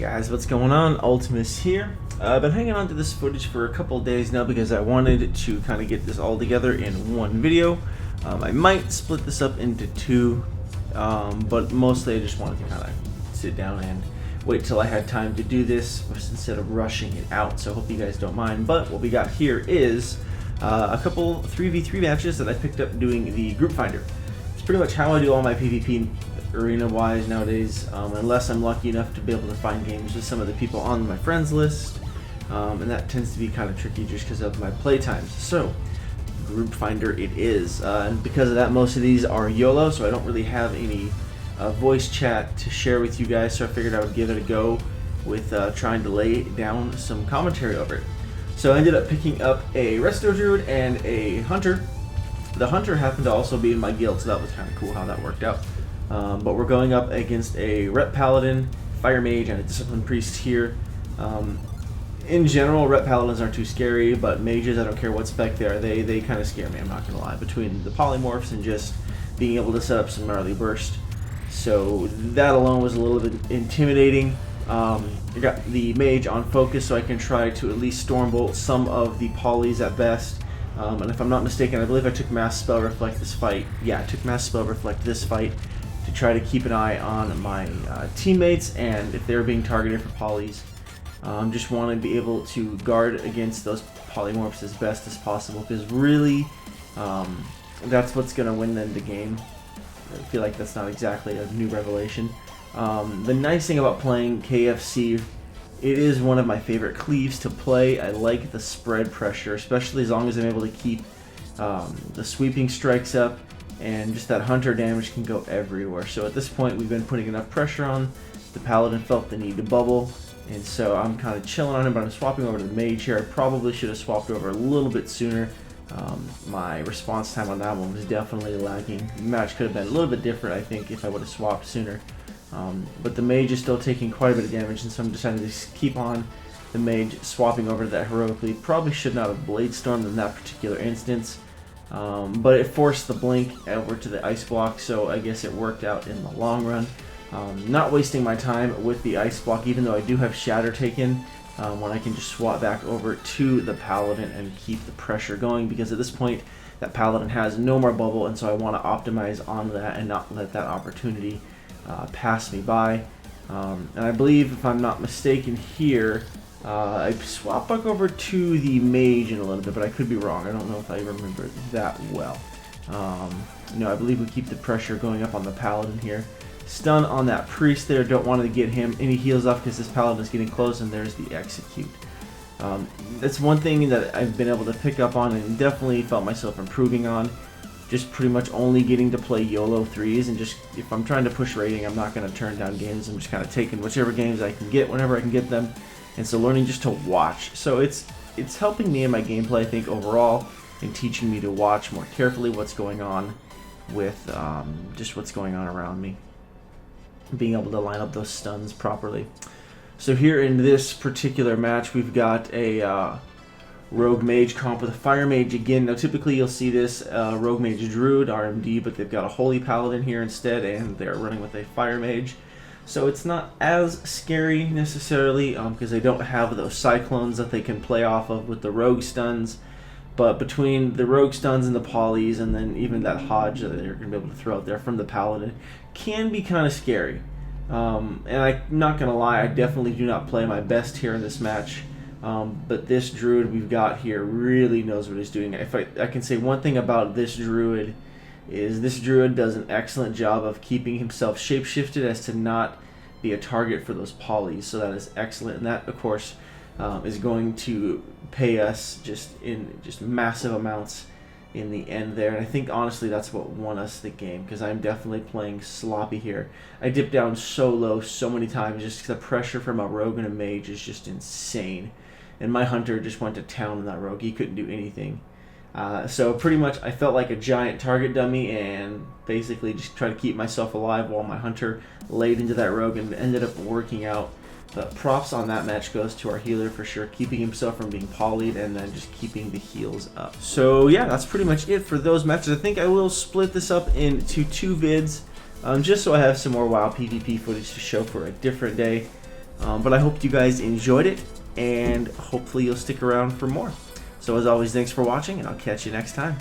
Guys, what's going on? Ultimus here. I've been hanging on to this footage for a couple days now because I wanted to kind of get this all together in one video. I might split this up into two, but mostly I just wanted to kind of sit down and wait till I had time to do this instead of rushing it out, so I hope you guys don't mind. But what we got here is a couple 3v3 matches that I picked up doing the group finder. It's pretty much how I do all my PvP arena wise nowadays, unless I'm lucky enough to be able to find games with some of the people on my friends list, and that tends to be kind of tricky just because of my play times. So group finder it is, and because of that most of these are Yolo, so I don't really have any voice chat to share with you guys, so I figured I would give it a go with trying to lay down some commentary over it. So I ended up picking up a Resto Druid and a Hunter. The Hunter happened to also be in my guild, so that was kind of cool how that worked out. But we're going up against a Rep Paladin, Fire Mage, and a Discipline Priest here. In general, Rep Paladins aren't too scary, but Mages, I don't care what spec they are, they kind of scare me, I'm not going to lie, between the polymorphs and just being able to set up some gnarly burst. So that alone was a little bit intimidating. I got the Mage on focus so I can try to at least Stormbolt some of the polys at best. And if I'm not mistaken, I believe I took Mass Spell Reflect this fight. Yeah, I took Mass Spell Reflect this fight to try to keep an eye on my teammates and if they're being targeted for polys. Just want to be able to guard against those polymorphs as best as possible, because really that's what's going to win them the game. I feel like that's not exactly a new revelation. The nice thing about playing KFC, it is one of my favorite cleaves to play. I like the spread pressure, especially as long as I'm able to keep the sweeping strikes up, and just that Hunter damage can go everywhere. So at this point we've been putting enough pressure on. The Paladin felt the need to bubble, and so I'm kind of chilling on him, but I'm swapping over to the Mage here. I probably should have swapped over a little bit sooner. My response time on that one was definitely lagging. The match could have been a little bit different, I think, if I would have swapped sooner. But the Mage is still taking quite a bit of damage, and so I'm deciding to keep on the Mage, swapping over to that heroically. Probably should not have Blade Stormed in that particular instance, but it forced the blink over to the ice block, so I guess it worked out in the long run. Not wasting my time with the ice block, even though I do have Shatter taken, when I can just swap back over to the Paladin and keep the pressure going, because at this point that Paladin has no more bubble, and so I want to optimize on that and not let that opportunity pass me by. And I believe, if I'm not mistaken here, I swapped back over to the Mage in a little bit, but I could be wrong. I don't know if I remember that well. No, I believe we keep the pressure going up on the Paladin here. Stun on that Priest there, don't want to get him any heals off because this Paladin is getting close, and there's the Execute. That's one thing that I've been able to pick up on and definitely felt myself improving on. Just pretty much only getting to play Yolo 3's, and just if I'm trying to push rating, I'm not going to turn down games. I'm just kind of taking whichever games I can get whenever I can get them, and so learning just to watch. So it's helping me in my gameplay, I think, overall, and teaching me to watch more carefully what's going on with just what's going on around me, being able to line up those stuns properly. So here in this particular match, we've got a Rogue Mage comp with a Fire Mage again. Now typically you'll see this Rogue Mage Druid RMD, but they've got a Holy Paladin here instead, and they're running with a Fire Mage. So it's not as scary necessarily, because they don't have those Cyclones that they can play off of with the Rogue stuns. But between the Rogue stuns and the polys, and then even that Hodge that they're going to be able to throw out there from the Paladin, can be kind of scary. And I'm not going to lie, I definitely do not play my best here in this match. But this Druid we've got here really knows what he's doing. If I can say one thing about this Druid, is this Druid does an excellent job of keeping himself shapeshifted as to not be a target for those polys. So that is excellent, and that of course is going to pay us just massive amounts in the end there. And I think honestly that's what won us the game, because I'm definitely playing sloppy here. I dipped down so low so many times just because the pressure from a Rogue and a Mage is just insane. And my Hunter just went to town on that Rogue. He couldn't do anything. So pretty much I felt like a giant target dummy, and basically just tried to keep myself alive while my Hunter laid into that Rogue, and ended up working out. But props on that match goes to our healer for sure, keeping himself from being polyed and then just keeping the heals up. So yeah, that's pretty much it for those matches. I think I will split this up into two vids, just so I have some more WoW PvP footage to show for a different day. But I hope you guys enjoyed it, and hopefully you'll stick around for more. So as always, thanks for watching, and I'll catch you next time.